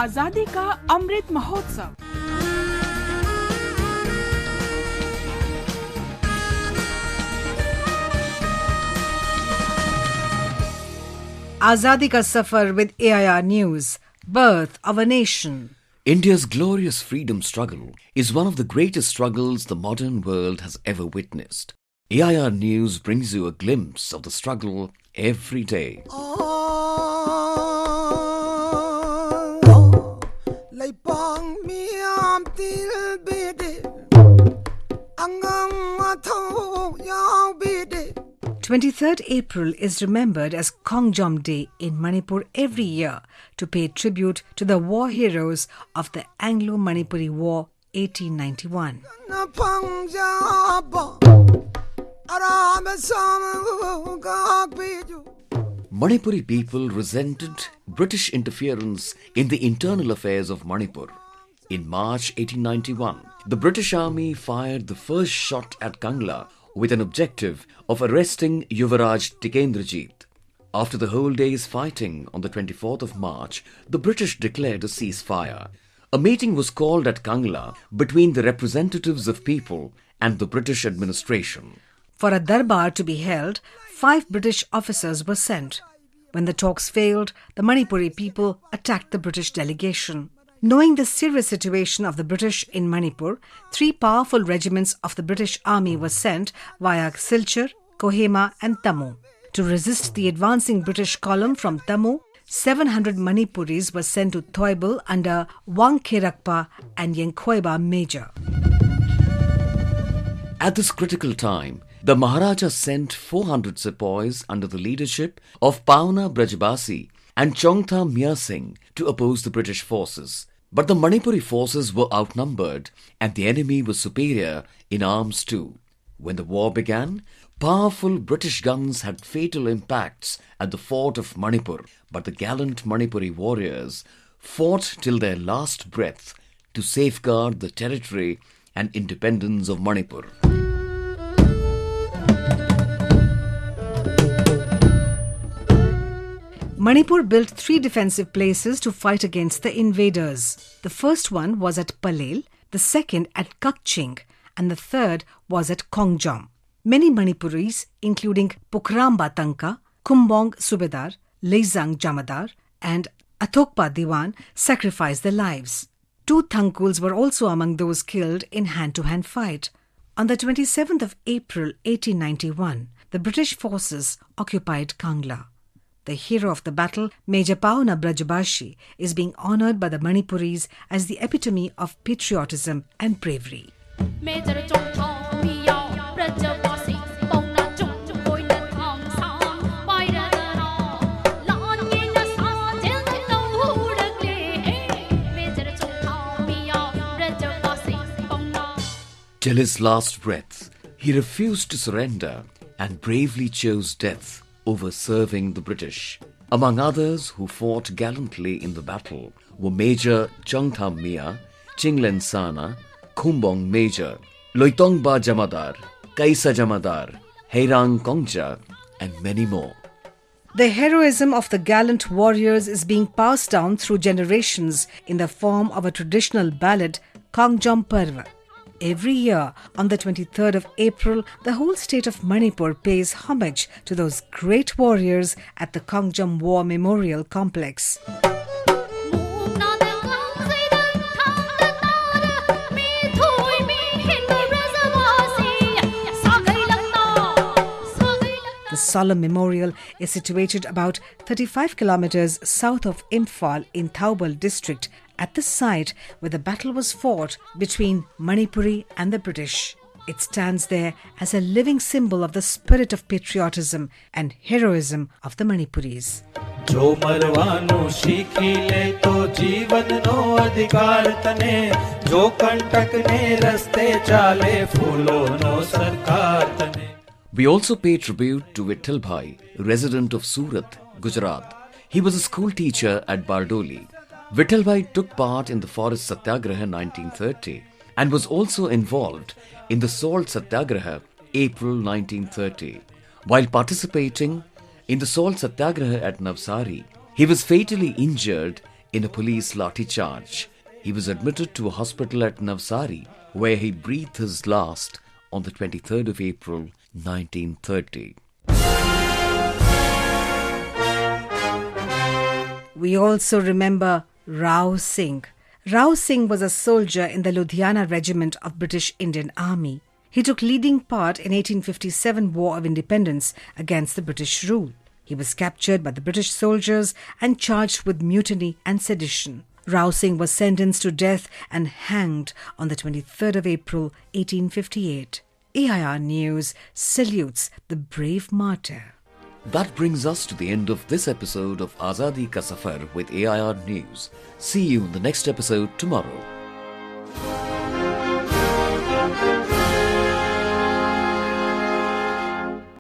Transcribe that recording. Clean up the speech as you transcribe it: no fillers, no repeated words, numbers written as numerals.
आजादी का Amrit Mahotsav. Azadi ka Safar with AIR News. Birth of a Nation. India's glorious freedom struggle is one of the greatest struggles the modern world has ever witnessed. AIR News brings you a glimpse of the struggle every day. Leipong miam til bede, angang matho yaw bede. 23rd April is remembered as Khongjom Day in Manipur every year to pay tribute to the war heroes of the Anglo-Manipuri War 1891. Manipuri people resented British interference in the internal affairs of Manipur. In March 1891, the British Army fired the first shot at Kangla with an objective of arresting Yuvaraj Tikendrajit. After the whole day's fighting on the 24th of March, the British declared a ceasefire. A meeting was called at Kangla between the representatives of people and the British administration. For a Darbar to be held, 5 British officers were sent. When the talks failed, the Manipuri people attacked the British delegation. Knowing the serious situation of the British in Manipur, 3 powerful regiments of the British Army were sent via Silchar, Kohima and Tamu. To resist the advancing British column from Tamu, 700 Manipuris were sent to Thoubal under Wangkheirakpa and Yenkhoiba Major. At this critical time, the Maharaja sent 400 sepoys under the leadership of Paona Brajabashi and Chongtham Mia to oppose the British forces. But the Manipuri forces were outnumbered and the enemy was superior in arms too. When the war began, powerful British guns had fatal impacts at the Fort of Manipur, but the gallant Manipuri warriors fought till their last breath to safeguard the territory and independence of Manipur. Manipur built 3 defensive places to fight against the invaders. The first one was at Palel, the second at Kakching, and the third was at Khongjom. Many Manipuris, including Pukhramba Tanka, Khumbong Subedar, Heirang Jamadar, and Athokpa Diwan, sacrificed their lives. 2 Thankuls were also among those killed in hand-to-hand fight. On the 27th of April 1891, the British forces occupied Kangla. The hero of the battle, Major Paona Brajabashi, is being honoured by the Manipuris as the epitome of patriotism and bravery. Major Chongtham Mia, Brajabasi, Paona Till his last breath, he refused to surrender and bravely chose death over serving the British. Among others who fought gallantly in the battle were Major Chongtham Mia, Chinglen Sana, Khumbong Major, Loitongba Jamadar, Keisa Jamadar, Heirang Kongja, and many more. The heroism of the gallant warriors is being passed down through generations in the form of a traditional ballad, Khongjom Parva. Every year, on the 23rd of April, the whole state of Manipur pays homage to those great warriors at the Khongjom War Memorial Complex. The solemn memorial is situated about 35 kilometers south of Imphal in Thoubal district, at the site where the battle was fought between Manipuri and the British. It stands there as a living symbol of the spirit of patriotism and heroism of the Manipuris. जो मरवानो सीखी ले तो जीवन no अधिकार तने जो कंटक ने रस्ते चाले फूलो नो सरकार तने. We also pay tribute to Vittal Bhai, resident of Surat, Gujarat. He was a school teacher at Bardoli. Vittal Bhai took part in the Forest Satyagraha 1930 and was also involved in the Salt Satyagraha April 1930. While participating in the Salt Satyagraha at Navsari, he was fatally injured in a police lathi charge. He was admitted to a hospital at Navsari, where he breathed his last on the 23rd of April, 1930. We also remember Rao Singh. Rao Singh was a soldier in the Ludhiana regiment of British Indian Army. He took leading part in 1857 War of Independence against the British rule. He was captured by the British soldiers and charged with mutiny and sedition. Rao Singh was sentenced to death and hanged on the 23rd of April, 1858. AIR News salutes the brave martyr. That brings us to the end of this episode of Azadi Ka Safar with AIR News. See you in the next episode tomorrow.